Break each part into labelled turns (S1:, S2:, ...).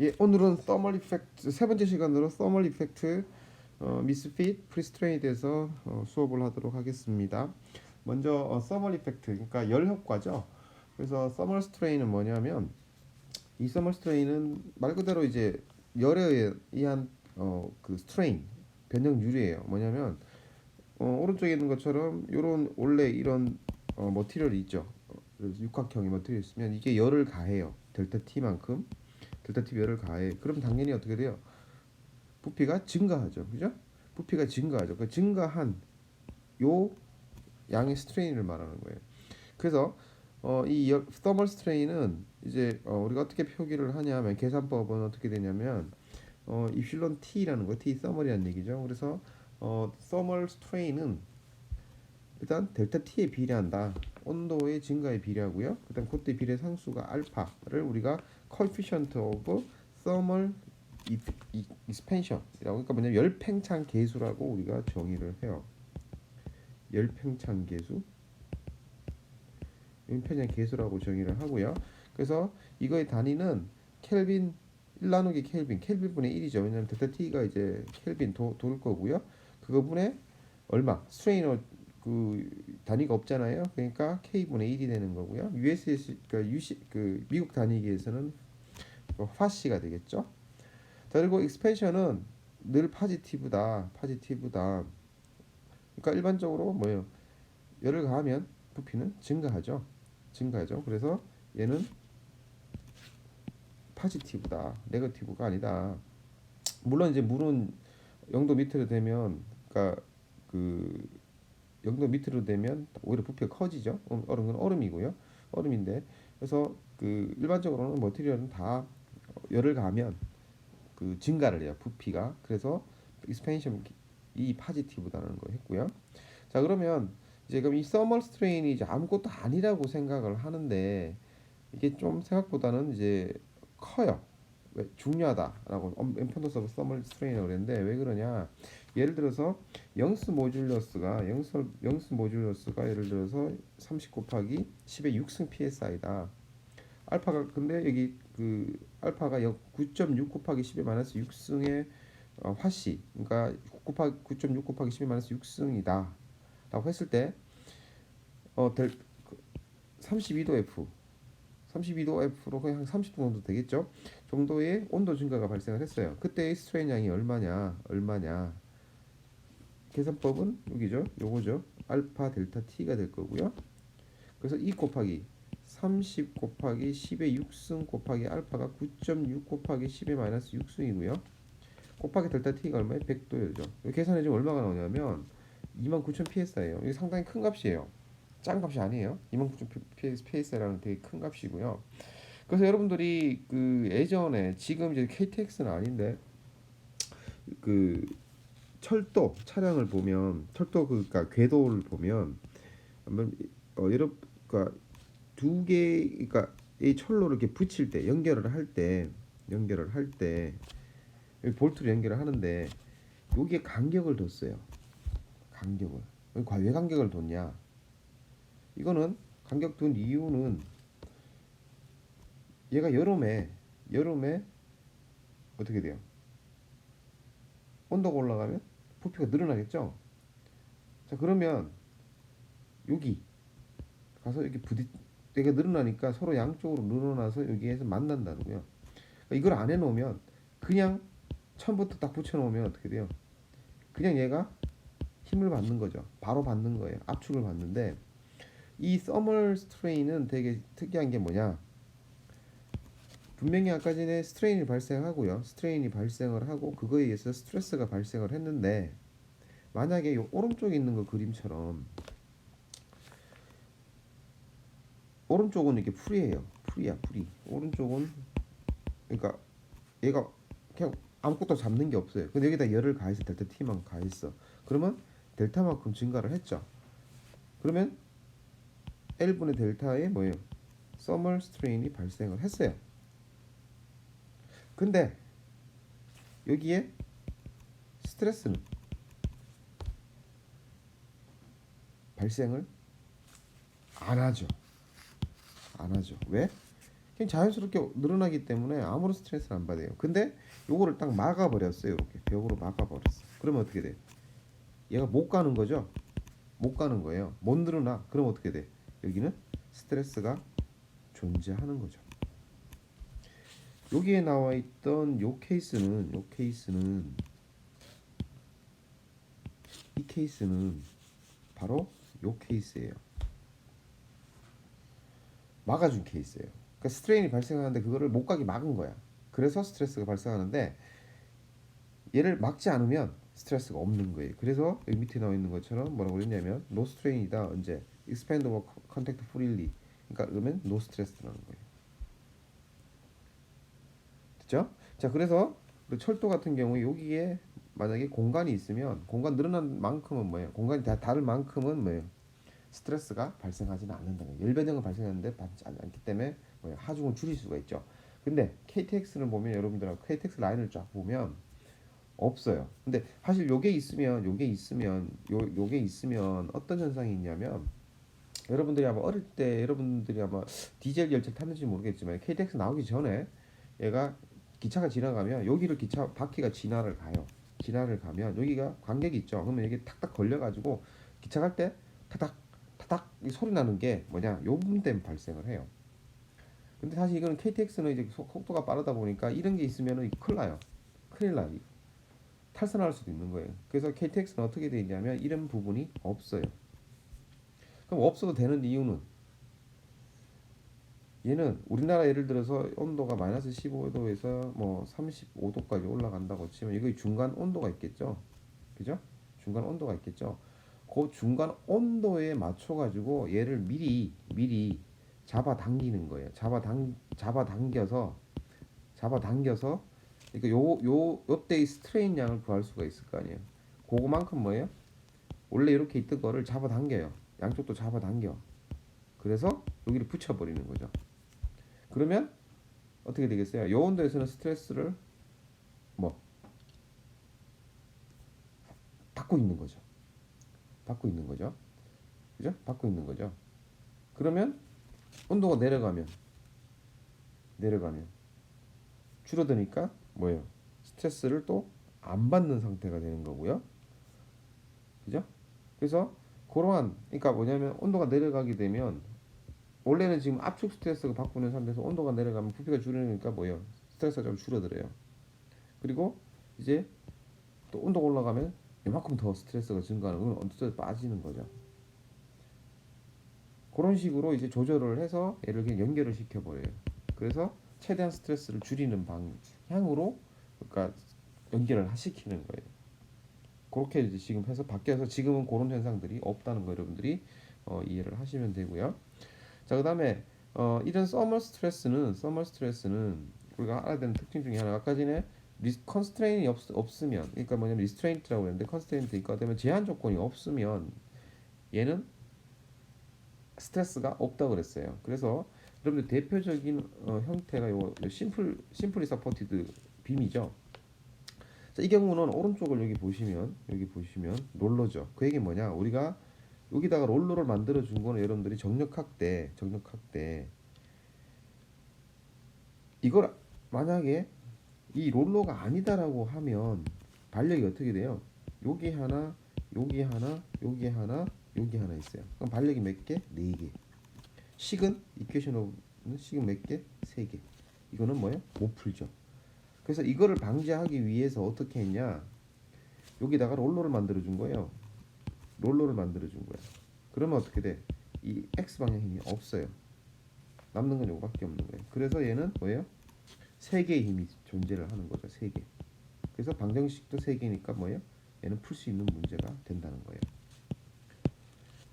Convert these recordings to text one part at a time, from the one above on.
S1: 예, 오늘은 서멀 이펙트 세 번째 시간으로 서멀 이펙트 미스핏 프리스트레인에 대해서 수업을 하도록 하겠습니다. 먼저 서멀 이펙트 그러니까 열 효과죠. 그래서 서멀 스트레인은 뭐냐면 이 서멀 스트레인은 말 그대로 이제 열에 의한 그 스트레인 변형률이에요. 뭐냐면 오른쪽에 있는 것처럼 요런 원래 이런 머티리얼이 있죠. 육각형의 머티리얼이 있으면 이게 열을 가해요. 델타 T만큼 델타 T 열을 가해. 그럼 당연히 어떻게 돼요? 부피가 증가하죠. 그죠? 부피가 증가하죠. 그 증가한 요 양의 스트레인을 말하는 거예요. 그래서 이 서멀 스트레인은 이제 우리가 어떻게 표기를 하냐면 계산법은 어떻게 되냐면 이필론 T라는 거, T 서멀이라는 얘기죠. 그래서 서멀 스트레인은 일단 델타 T에 비례한다. 온도의 증가에 비례하고요. 그다음 그때 비례 상수가 알파를 우리가 coefficient of thermal expansion이라고 그러니까 뭐냐면 열팽창 계수라고 우리가 정의를 해요. 열팽창 계수, 열팽창 계수라고 정의를 하고요. 그래서 이거의 단위는 켈빈 1 나누기 켈빈, 켈빈분의 1이죠. 왜냐면 델타 T가 이제 켈빈 돌 거고요. 그거분의 얼마? 스트레인어 그 단위가 없잖아요. 그러니까 K분의 1이 되는 거고요. USS 그러니까 UC 그 미국 단위기에서는 화씨가 되겠죠. 자, 그리고 익스펜션은 늘 파지티브다. 파지티브다. 그러니까 일반적으로 뭐예요? 열을 가하면 부피는 증가하죠. 증가하죠. 그래서 얘는 파지티브다. 네거티브가 아니다. 물론 이제 물은 0도 밑으로 되면 그러니까 그 0도 밑으로 되면 오히려 부피가 커지죠. 얼음은 얼음이고요. 얼음인데 그래서 그 일반적으로는 머티리얼은 다 열을 가하면 그 증가를 해요. 부피가. 그래서 익스펜션 이 파지티브다는 거 했고요. 자, 그러면 이제 그럼 이 서멀 스트레인이 이제 아무것도 아니라고 생각을 하는데 이게 좀 생각보다는 이제 커요. 왜 중요하다라고 엠펀더스 오브 서멀 스트레인이라고 그랬는데 왜 그러냐? 예를 들어서 영스 모듈러스가 예를 들어서 30 곱하기 10의 6승 psi다. 알파가 근데 여기 그 알파가 9.6 곱하기 10의 마이너스 6승의 화씨 그러니까 9.6 곱하기 10의 마이너스 6승이다 라고 했을 때 될 32도 F 32도 F로 거의 한 30도 정도 되겠죠 정도의 온도 증가가 발생을 했어요. 그때의 스트레인 양이 얼마냐 계산법은 여기죠 요거죠 알파 델타 T가 될 거고요. 그래서 2 곱하기 30 곱하기 10의 6승 곱하기 알파가 9.6 곱하기 10의 마이너스 6승이고요. 곱하기 델타 T가 얼마에 100도죠. 계산해주면 얼마가 나오냐면 29,000 psi예요. 이게 상당히 큰 값이에요. 작은 값이 아니에요. 29,000 psi라는 되게 큰 값이고요. 그래서 여러분들이 그 예전에 지금 이제 KTX는 아닌데 그 철도 차량을 보면 철도 그러니까 궤도를 보면 한번 여러분 그러니까 두 개, 그러니까 이 철로를 이렇게 붙일 때 연결을 할 때 볼트로 연결을 하는데 여기에 간격을 뒀어요. 간격을. 왜 간격을 뒀냐? 이거는 간격 둔 이유는 얘가 여름에 어떻게 돼요? 온도가 올라가면 부피가 늘어나겠죠? 자, 그러면 여기 가서 이렇게 얘가 늘어나니까 서로 양쪽으로 늘어나서 여기에서 만난다고요. 그러니까 이걸 안 해놓으면 그냥 처음부터 딱 붙여놓으면 어떻게 돼요? 그냥 얘가 힘을 받는 거죠. 바로 받는 거예요. 압축을 받는데 이 서멀 스트레인은 되게 특이한 게 뭐냐? 분명히 아까 전에 스트레인이 발생하고요. 스트레인이 발생을 하고 그거에 의해서 스트레스가 발생을 했는데 만약에 이 오른쪽에 있는 거 그림처럼 오른쪽은 이렇게 풀이에요. 풀이야, 풀이. 오른쪽은 그러니까 얘가 그냥 아무것도 잡는 게 없어요. 근데 여기다 열을 가해서 델타 T만 가했어. 그러면 델타만큼 증가를 했죠. 그러면 L분의 델타에 뭐예요? 서멀 스트레인이 발생을 했어요. 근데 여기에 스트레스는 발생을 안 하죠. 안 하죠. 왜? 그냥 자연스럽게 늘어나기 때문에 아무런 스트레스를 안 받아요. 근데 요거를 딱 막아버렸어요. 이렇게 벽으로 막아버렸어. 그러면 어떻게 돼? 얘가 못 가는 거죠. 못 가는 거예요. 못 늘어나. 그럼 어떻게 돼? 여기는 스트레스가 존재하는 거죠. 여기에 나와 있던 이 케이스는 바로 요 케이스예요. 막아준 케이스예요. 그러니까 스트레인이 발생하는데 그거를 못 가게 막은 거야. 그래서 스트레스가 발생하는데 얘를 막지 않으면 스트레스가 없는 거예요. 그래서 여기 밑에 나와 있는 것처럼 뭐라고 그랬냐면 no strain이다. 언제 expand or contact freely. 그러니까 그러면 no stress라는 거예요. 됐죠? 자, 그래서 그 철도 같은 경우에 여기에 만약에 공간이 있으면 공간 늘어난 만큼은 뭐예요? 공간이 다 다를 만큼은 뭐예요? 스트레스가 발생하지는 않는다는 거예요. 열변형은 발생하는데 받지 않기 때문에 뭐예요? 하중을 줄일 수가 있죠. 근데 KTX를 보면 여러분들하고 KTX 라인을 쫙 보면 없어요. 근데 사실 요게 있으면 어떤 현상이 있냐면 여러분들이 아마 어릴 때 여러분들이 아마 디젤 열차 탔는지 모르겠지만 KTX 나오기 전에 얘가 기차가 지나가면 여기를 기차 바퀴가 진화를 가요. 진화를 가면 여기가 관객이 있죠. 그러면 여기 탁탁 걸려가지고 기차 갈 때 타닥 타닥 이 소리 나는 게 뭐냐? 요 부분 때문에 발생을 해요. 근데 사실 이거는 KTX는 이제 속도가 빠르다 보니까 이런 게 있으면은 큰일 나요. 큰일 나요. 탈선할 수도 있는 거예요. 그래서 KTX는 어떻게 되어 있냐면 이런 부분이 없어요. 그럼 없어도 되는 이유는 얘는 우리나라 예를 들어서 온도가 마이너스 15도에서 뭐 35도까지 올라간다고 치면 이거 중간 온도가 있겠죠. 그죠? 중간 온도가 있겠죠. 그 중간 온도에 맞춰 가지고 얘를 미리 잡아당기는 거예요. 잡아당겨서 그러니까 요때의 스트레인 양을 구할 수가 있을 거 아니에요. 그거만큼 뭐예요? 원래 이렇게 있던 거를 잡아당겨요. 양쪽도 잡아당겨. 그래서 여기를 붙여버리는 거죠. 그러면 어떻게 되겠어요? 요 온도에서는 스트레스를 뭐 받고 있는 거죠. 받고 있는 거죠. 그죠? 받고 있는 거죠. 그러면 온도가 내려가면 줄어드니까 뭐예요? 스트레스를 또 안 받는 상태가 되는 거고요. 그죠? 그래서 그러한 그러니까 뭐냐면 온도가 내려가게 되면 원래는 지금 압축 스트레스가 받고 있는 상태에서 온도가 내려가면 부피가 줄으니까 뭐예요? 스트레스가 좀 줄어들어요. 그리고 이제 또 온도가 올라가면 이만큼 더 스트레스가 증가하는 건 언뜻 빠지는 거죠. 그런 식으로 이제 조절을 해서 얘를 그냥 연결을 시켜버려요. 그래서 최대한 스트레스를 줄이는 방향으로 그러니까 연결을 시키는 거예요. 그렇게 이제 지금 해서 바뀌어서 지금은 그런 현상들이 없다는 거 여러분들이 이해를 하시면 되고요. 자, 그다음에 이런 서머 스트레스는 우리가 알아야 되는 특징 중에 하나 아까 전에 컨스트레인이 없으면 그러니까 뭐냐면 리스트레인트라고 했는데 컨스트레인트 있고 그다음에 제한 조건이 없으면 얘는 스트레스가 없다고 그랬어요. 그래서 여러분들 대표적인 형태가 요 심플리 서포티드 빔이죠. 자, 이 경우는 오른쪽을 여기 보시면 롤러죠. 그 얘기 뭐냐? 우리가 여기다가 롤러를 만들어 준 거는 여러분들이 정력학 때 이걸 만약에 이 롤러가 아니다라고 하면 반력이 어떻게 돼요? 여기 하나, 여기 하나, 여기 하나, 여기 하나 있어요. 그럼 반력이 몇 개? 4개. 식은 이퀘션 오브는 식은 몇 개? 3개. 이거는 뭐예요? 못 풀죠. 그래서 이거를 방지하기 위해서 어떻게 했냐? 여기다가 롤러를 만들어 준 거예요. 롤러를 만들어 준 거야. 그러면 어떻게 돼? 이 X 방향 힘이 없어요. 남는 건 요거밖에 없는 거예요. 그래서 얘는 뭐예요? 3개의 힘이 존재를 하는 거죠. 3개. 그래서 방정식도 3개니까 뭐예요? 얘는 풀 수 있는 문제가 된다는 거예요.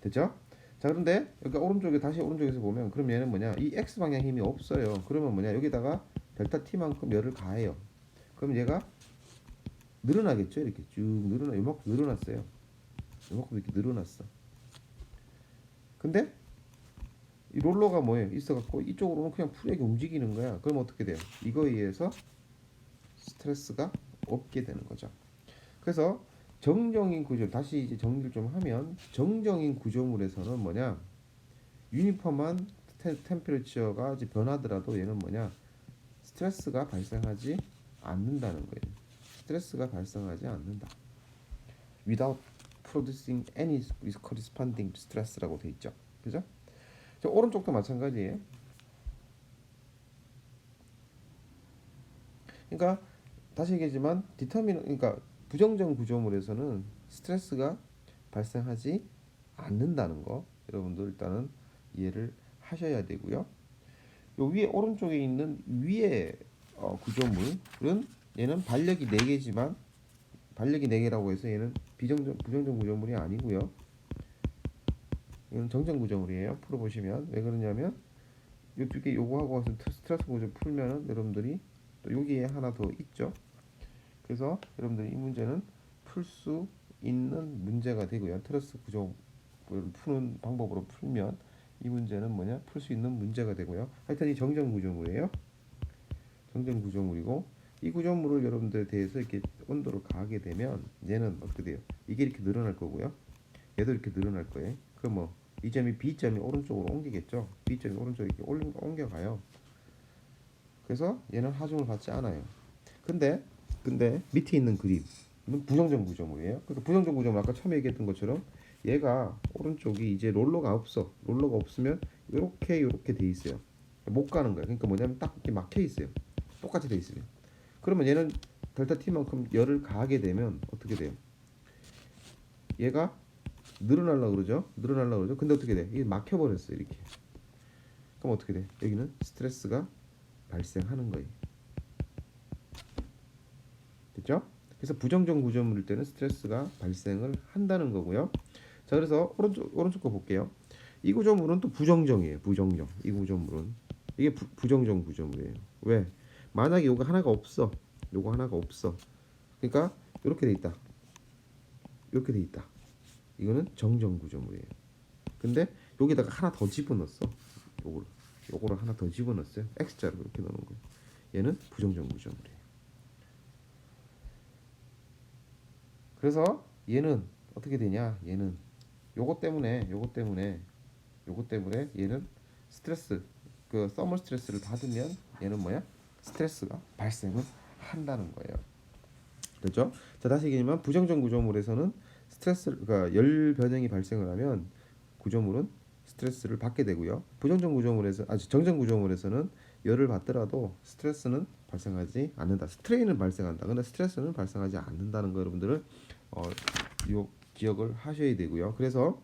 S1: 됐죠? 자, 그런데 여기 다시 오른쪽에서 보면 그럼 얘는 뭐냐? 이 X 방향 힘이 없어요. 그러면 뭐냐? 여기다가 델타 T만큼 열을 가해요. 그럼 얘가 늘어나겠죠? 이렇게 쭉 이만큼 늘어났어요. 이만큼 이렇게 늘어났어. 근데 이 롤러가 뭐예요? 있어갖고 이쪽으로는 그냥 프리하게 움직이는 거야. 그럼 어떻게 돼요? 이거에 의해서 스트레스가 없게 되는 거죠. 그래서 정정인 구조 다시 이제 정리를 좀 하면 정정인 구조물에서는 뭐냐? 유니폼한 템퍼리처가 이제 변하더라도 얘는 뭐냐? 스트레스가 발생하지 않는다는 거예요. 스트레스가 발생하지 않는다. Without producing any corresponding stress라고 돼 있죠. 그죠? 저 오른쪽도 마찬가지예요. 그러니까 다시 얘기하지만 그러니까 부정적 구조물에서는 스트레스가 발생하지 않는다는 거 여러분들 일단은 이해를 하셔야 되고요. 요 위에 오른쪽에 있는 위에 구조물은 얘는 반력이 4개지만 반력이 4개라고 해서 얘는 부정적 구조물이 아니고요. 이건 정정 구조물이에요. 풀어보시면 왜 그러냐면 요 두 개 요거하고 와서 스트레스 구조 풀면은 여러분들이 또 여기에 하나 더 있죠. 그래서 여러분들이 이 문제는 풀 수 있는 문제가 되고요. 스트레스 구조 푸는 방법으로 풀면 이 문제는 뭐냐? 풀 수 있는 문제가 되고요. 하여튼 이 정정 구조물이에요. 정정 구조물이고 이 구조물을 여러분들에 대해서 이렇게 온도를 가하게 되면 얘는 어떻게 돼요? 이게 이렇게 늘어날 거고요. 얘도 이렇게 늘어날 거예요. 그럼 뭐 이 점이 B점이 오른쪽으로 옮기겠죠. B점이 오른쪽으로 이렇게 옮겨가요. 그래서 얘는 하중을 받지 않아요. 근데 밑에 있는 그림은 부정적 구조물이에요. 그러니까 부정적 구조물 아까 처음에 얘기했던 것처럼 얘가 오른쪽이 이제 롤러가 없어. 롤러가 없으면 이렇게 돼 있어요. 못 가는 거예요. 그러니까 뭐냐면 딱 이렇게 막혀 있어요. 똑같이 돼 있으면. 그러면 얘는 델타 T만큼 열을 가하게 되면 어떻게 돼요? 얘가 늘어나려고 그러죠. 근데 어떻게 돼? 이게 막혀 버렸어요. 이렇게. 그럼 어떻게 돼? 여기는 스트레스가 발생하는 거예요. 됐죠? 그래서 부정적 구조물일 때는 스트레스가 발생을 한다는 거고요. 자, 그래서 오른쪽 거 볼게요. 이 구조물은 또 부정정이에요. 부정정. 이 구조물은 이게 부정정 구조물이에요. 왜? 만약에 요거 하나가 없어. 그러니까 이렇게 돼 있다. 이렇게 돼 있다. 이거는 정정 구조물이에요. 근데 여기다가 하나 더 집어넣었어. 요거를 하나 더 집어넣었어요. X자로 이렇게 넣는 거예요. 얘는 부정정 구조물이에요. 그래서 얘는 어떻게 되냐? 얘는 요거 때문에 얘는 스트레스 그 서멀 스트레스를 받으면 얘는 뭐야? 스트레스가 발생을 한다는 거예요. 됐죠? 자, 다시 얘기하면 부정적 구조물에서는 그러니까 열 변형이 발생을 하면 구조물은 스트레스를 받게 되고요. 정정 구조물에서는 열을 받더라도 스트레스는 발생하지 않는다. 스트레인은 발생한다. 근데 스트레스는 발생하지 않는다는 거 여러분들은 요 기억을 하셔야 되고요. 그래서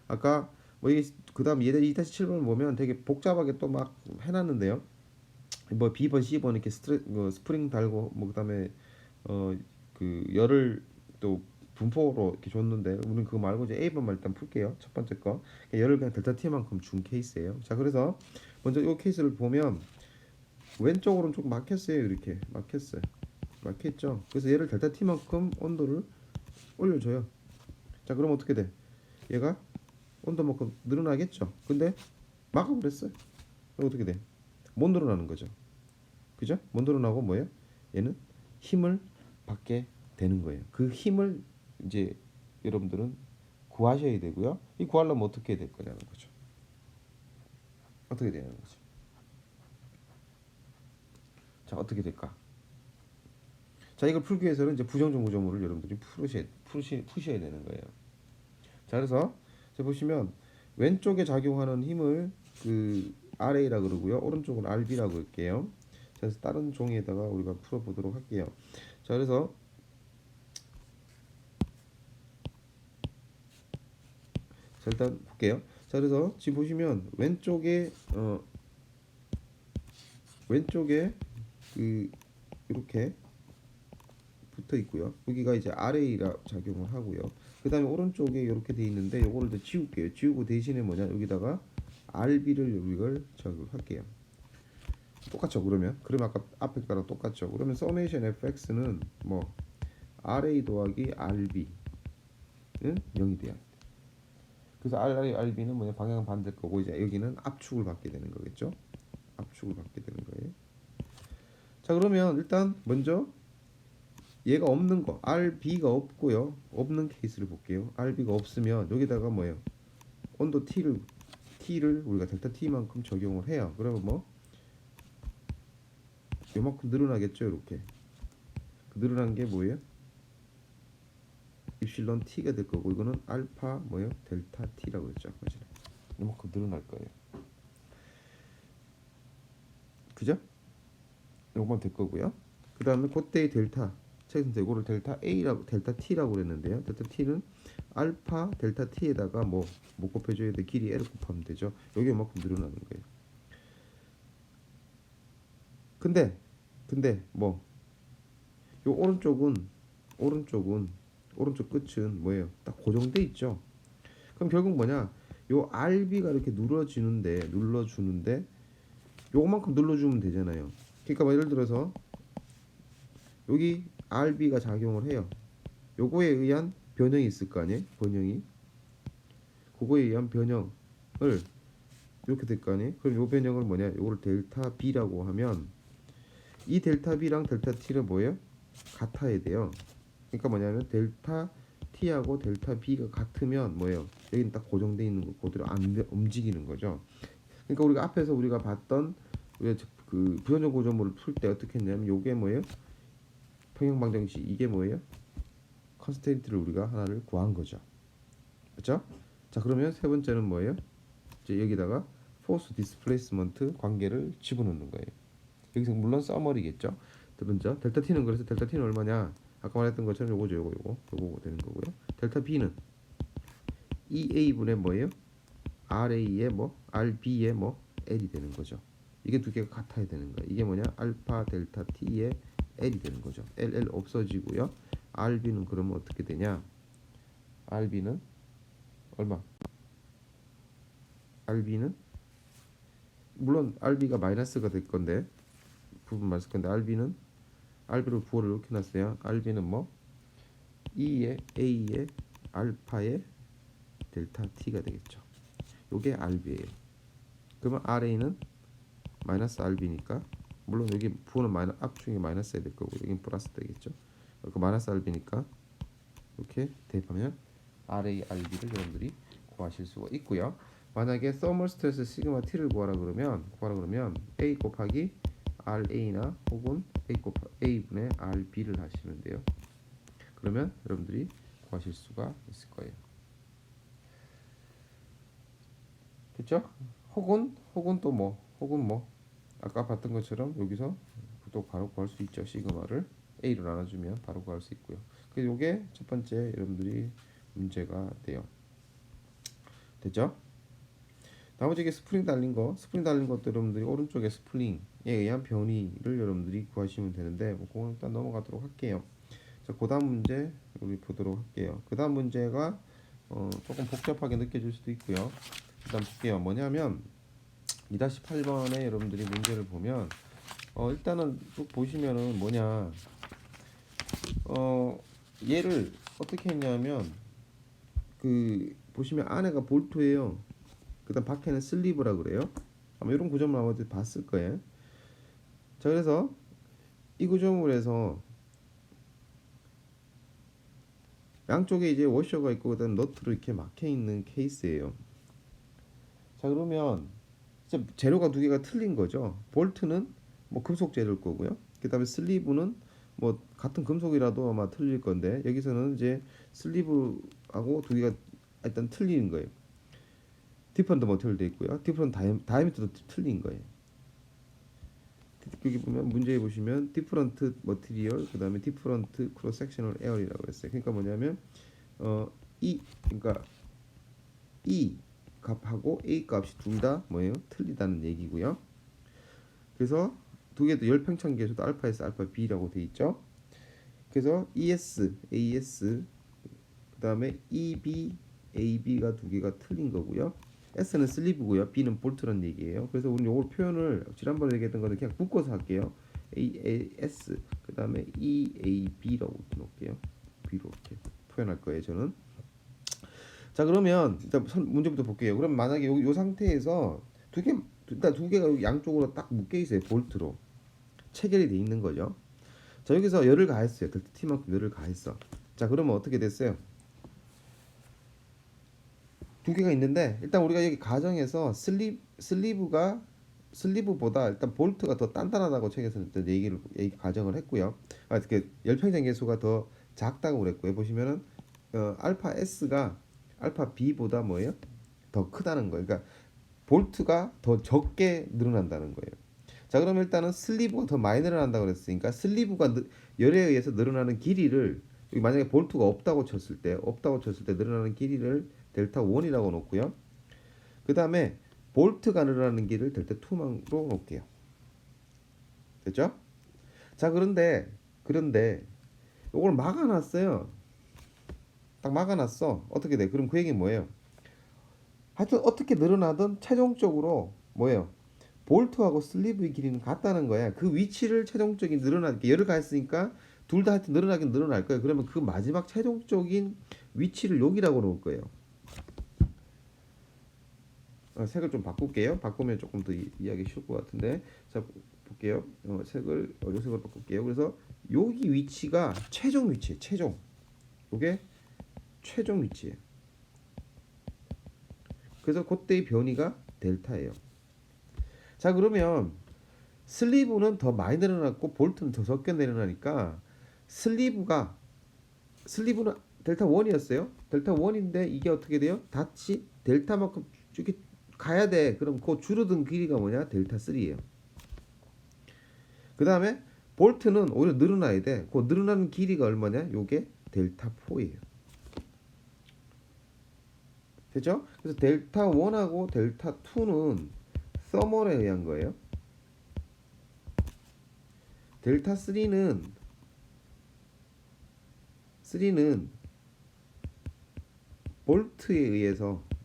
S1: 아까 뭐 이게 그다음 2-7번을 보면 되게 복잡하게 또 막 해놨는데요. 뭐 B번, C번 이렇게 스프링 달고 뭐 그다음에 그 열을 또 분포로 이렇게 줬는데 우리는 그거 말고 이제 A번만 일단 풀게요. 첫 번째 거 열을 그냥 델타 T만큼 준 케이스예요. 자, 그래서 먼저 이 케이스를 보면 왼쪽으로는 조금 막혔어요. 이렇게 막혔죠. 그래서 얘를 델타 T만큼 온도를 올려줘요. 자, 그럼 어떻게 돼? 얘가 온도만큼 늘어나겠죠. 근데 막아버렸어요. 그럼 어떻게 돼? 못 늘어나는 거죠. 그죠? 못 늘어나고 뭐예요? 얘는 힘을 받게 되는 거예요. 그 힘을 이제 여러분들은 구하셔야 되고요. 이 구하려면 어떻게 될 거냐는 거죠. 어떻게 되냐는 거죠. 자, 어떻게 될까? 자, 이걸 풀기 위해서는 이제 부정적 구조물을 여러분들이 푸셔야 되는 거예요. 자, 그래서 보시면 왼쪽에 작용하는 힘을 그 RA라 그러고요. 오른쪽은 RB라고 할게요. 자, 그래서 다른 종이에다가 우리가 풀어보도록 할게요. 자, 그래서 자, 일단 볼게요. 자, 그래서 지금 보시면 왼쪽에 그 이렇게 붙어 있고요. 여기가 이제 RA라 작용을 하고요. 그 다음에 오른쪽에 이렇게 돼 있는데 요거를 더 지울게요. 지우고 대신에 뭐냐 여기다가 RB를 이걸 적용할게요. 똑같죠. 그러면 아까 앞에 거랑 똑같죠. 그러면 서메이션 fx는 뭐 RA 더하기 RB는 0이 돼요. 그래서 RA, RB는 뭐냐 방향 반대일 거고 이제 여기는 압축을 받게 되는 거겠죠. 압축을 받게 되는 거예요. 자, 그러면 일단 먼저 얘가 없는 거 RB가 없고요. 없는 케이스를 볼게요. RB가 없으면 여기다가 뭐예요? 온도 T를 t를 우리가 델타 t만큼 적용을 해요. 그러면 뭐 요만큼 늘어나겠죠. 이렇게 그 늘어난 게 뭐예요? 입실론 t가 될 거고, 이거는 알파 뭐예요? 델타 t라고 했죠. 그죠? 요만큼 늘어날 거예요. 그죠? 요만 될 거고요. 그 다음에 그때의 델타, 책에서 이거를 델타 a라고 델타 t라고 그랬는데요. 델타 t는 알파 델타 t에다가 뭐 곱해줘야 돼. 길이 L 곱하면 되죠. 여기 요만큼 늘어나는 거예요. 근데 뭐 요 오른쪽 끝은 뭐예요? 딱 고정돼 있죠. 그럼 결국 뭐냐? 요 RB가 이렇게 눌러주는데 요만큼 눌러주면 되잖아요. 그러니까 뭐 예를 들어서 여기 RB가 작용을 해요. 요거에 의한 변형이 있을 거 아니에요? 변형이. 그거에 의한 변형을 이렇게 될 거 아니에요? 그럼 요 변형을 뭐냐? 요거를 델타 B라고 하면 이 델타 B랑 델타 T는 뭐예요? 같아야 돼요. 그러니까 뭐냐면 델타 T하고 델타 B가 같으면 뭐예요? 여기는 딱 고정돼 있는 거 그대로 안 움직이는 거죠. 그러니까 우리가 앞에서 우리가 봤던 우리가 그 부연전 고정물을 풀 때 어떻게 했냐면 요게 뭐예요? 평형 방정식 이게 뭐예요? 컨스텐트를 우리가 하나를 구한 거죠. 그렇죠? 자, 그러면 세 번째는 뭐예요? 이제 여기다가 포스 디스플레이스먼트 관계를 집어넣는 거예요. 여기서 물론 써머리겠죠. 먼저 델타 t는 그래서 델타 t는 얼마냐? 아까 말했던 것처럼 요거죠. 요거 되는 거고요. 델타 b는 EA분의 뭐예요? RA의 뭐 RB의 뭐 L이 되는 거죠. 이게 두 개가 같아야 되는 거예요. 이게 뭐냐? 알파 델타 T의 L이 되는 거죠. LL 없어지고요. RB는 그러면 어떻게 되냐? RB는 얼마? RB는 물론 RB가 마이너스가 될 건데 부분 맞을 건데 RB를 부호를 이렇게 놨어요. RB는 뭐 E의 A의 알파의 델타 T가 되겠죠. 요게 RB예요. 그러면 RA는 마이너스 RB니까 물론 여기 부호는 앞중에 마이너스 해야 될 거고 여긴 플러스 되겠죠. 그 마이너스 RB니까 이렇게 대입하면 RA, RB를 여러분들이 구하실 수가 있고요. 만약에 서멀 스트레스 시그마 T를 구하라 그러면 A 곱하기 RA나 혹은 A분의 RB를 하시면 돼요. 그러면 여러분들이 구하실 수가 있을 거예요. 됐죠? 혹은 뭐 아까 봤던 것처럼 여기서 또 바로 구할 수 있죠. 시그마를 A로 나눠주면 바로 구할 수 있고요. 그래서 이게 첫 번째 여러분들이 문제가 돼요. 됐죠? 나머지 게 스프링 달린 것도 여러분들이 오른쪽에 스프링에 의한 변이를 여러분들이 구하시면 되는데 뭐 그건 일단 넘어가도록 할게요. 자, 그다음 문제 우리 보도록 할게요. 그다음 문제가 조금 복잡하게 느껴질 수도 있고요. 일단 볼게요. 뭐냐면 2-8번에 여러분들이 문제를 보면 일단은 쭉 보시면은 뭐냐 얘를 어떻게 했냐면 그 보시면 안에가 볼트예요. 그다음 밖에는 슬리브라 그래요. 아마 이런 구조물 아마 봤을 거예요. 자, 그래서 이 구조물에서 양쪽에 이제 워셔가 있고 그다음 너트로 이렇게 막혀 있는 케이스예요. 자, 그러면 진짜 재료가 두 개가 틀린 거죠. 볼트는 뭐 금속 재료일 거고요. 그다음에 슬리브는 뭐 같은 금속이라도 아마 틀릴 건데 여기서는 이제 슬리브하고 두 개가 일단 틀린 거예요. 디퍼런트 머티리얼 돼 있고요. 디퍼런트 다이미터도 틀린 거예요. 여기 보면 문제에 보시면 디퍼런트 머티리얼 그다음에 디퍼런트 크로스 섹셔널 에어리라고 했어요. 그러니까 뭐냐면 그러니까 E 값하고 A 값이 둘 다 뭐예요? 틀리다는 얘기고요. 그래서 두 개도 열팽창계에서도 알파 S, 알파 B라고 돼 있죠. 그래서 ES, AS 그다음에 EB, AB가 두 개가 틀린 거고요. S는 슬리브고요. B는 볼트라는 얘기예요. 그래서 우리 요걸 표현을 지난번에 얘기했던 거는 그냥 묶어서 할게요. AS 그다음에 EAB라고 놓을게요. B로 이렇게 표현할 거예요. 저는. 자, 그러면 일단 문제부터 볼게요. 그럼 만약에 요 상태에서 일단 두 개가 양쪽으로 딱 묶여 있어요. 볼트로 체결이 돼 있는 거죠. 자, 여기서 열을 가했어요. 델타 T만큼 열을 가했어. 자, 그러면 어떻게 됐어요? 두 개가 있는데 일단 우리가 여기 가정에서 슬리브보다 일단 볼트가 더 단단하다고 책에서 일단 얘기 가정을 했고요. 이렇게 열평생 계수가 더 작다고 그랬고요. 보시면은 알파 S가 알파 B보다 뭐예요? 더 크다는 거예요. 그러니까 볼트가 더 적게 늘어난다는 거예요. 자, 그러면 일단은 슬리브가 더 많이 늘어난다고 그랬으니까 열에 의해서 늘어나는 길이를 여기 만약에 볼트가 없다고 쳤을 때 늘어나는 길이를 델타 1이라고 놓고요. 그 다음에 볼트가 늘어나는 길을 델타 2만으로 놓을게요. 됐죠? 자, 그런데 이걸 막아놨어요. 딱 막아놨어. 어떻게 돼? 그럼 그 얘기는 뭐예요? 하여튼 어떻게 늘어나든 최종적으로 뭐예요? 볼트하고 슬리브의 길이는 같다는 거야. 그 위치를 최종적인 늘어나게 열을 가했으니까 둘 다 하여튼 늘어나긴 늘어날 거예요. 그러면 그 마지막 최종적인 위치를 여기라고 놓을 거예요. 색을 좀 바꿀게요. 바꾸면 조금 더 이해하기 쉬울 것 같은데. 자, 볼게요. 색을 요색으로 바꿀게요. 그래서 여기 위치가 최종 위치예요. 요게 최종 위치예요. 그래서 그때의 변이가 델타예요. 자, 그러면 슬리브는 더 많이 늘어났고 볼트는 더 적게 늘어나니까 슬리브는 델타 1이었어요. 델타 1인데 이게 어떻게 돼요? 다시 델타만큼 이렇게 가야 돼. 그럼 그 줄어든 길이가 뭐냐? 델타 3예요. 그 다음에 볼트는 오히려 늘어나야 돼. 그 늘어나는 길이가 얼마냐? 요게 델타 4예요. 됐죠? 그래서 델타 1하고 델타 2는 서멀에 의한 거예요. 델타 3는